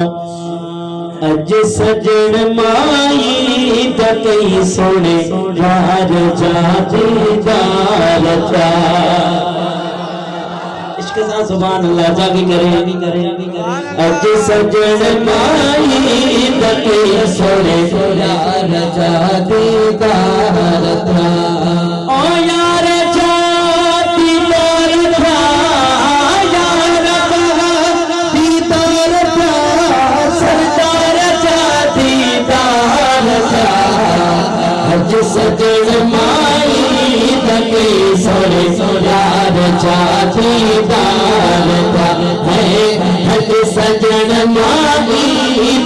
अज सजन माई दकई सोने यार जादीदार चा इश्क सा सुभान अल्लाह जागी करे अज सजन माई दकई सोने यार जादीदार था ओ यार सजन माई दके सोने यार जादीदार था हज सजन माई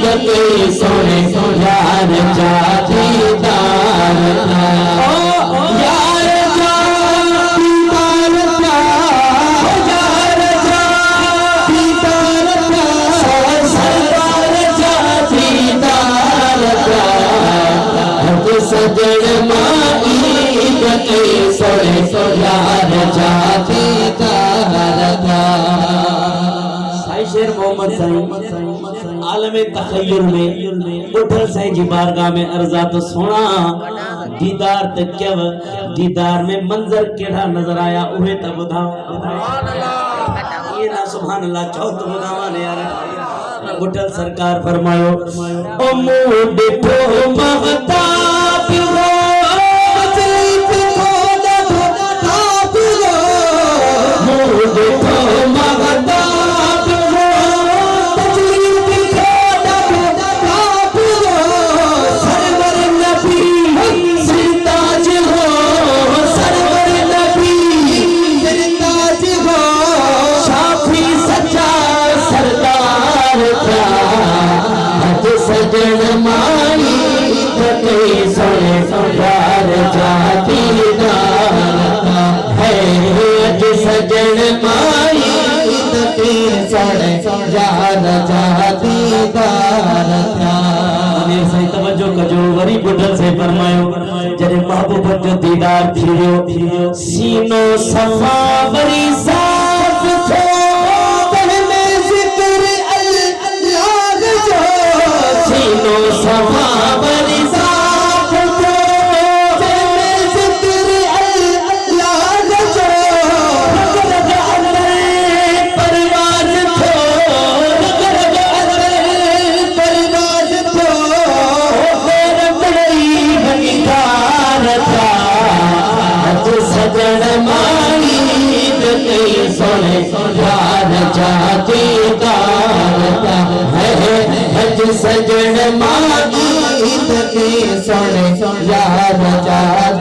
दके सोने यार जादीदार था यार जादीदार था यार जादीदार था सरदार जादीदार था हज सजन सोने यार जादीदार था। शेर मोहम्मद साईं आलमे तखय्युल में उठल साईं जी बारगाह में अर्जा तो सोना दीदार ते क्या दीदार में मंजर केड़ा नजर आया उहे त बुधाओ ये ना सुभान अल्लाह चौ तो बुधावा ने यार उठल सरकार फरमायो ओ मुंह देखो महताब हो सजन माई दके सोने यार जादीदार था है अज सजन माई दके सोने यार जादीदार था। अमीर सही तवज्जो कजो वरी बुढ़ल से फरमायो जरे महबूब जो दीदार थियो सीनो सफा वरी साफ थो सीनो सफा बरी साफ थो जने जिक्र अल्लाह जो रग अंदर परवाज थो रग अंदर परवाज थो और बड़ी भंगार था अज सजन माई दके सोने यार जादीदार था हज सजन माई दके सोने यार जादीदार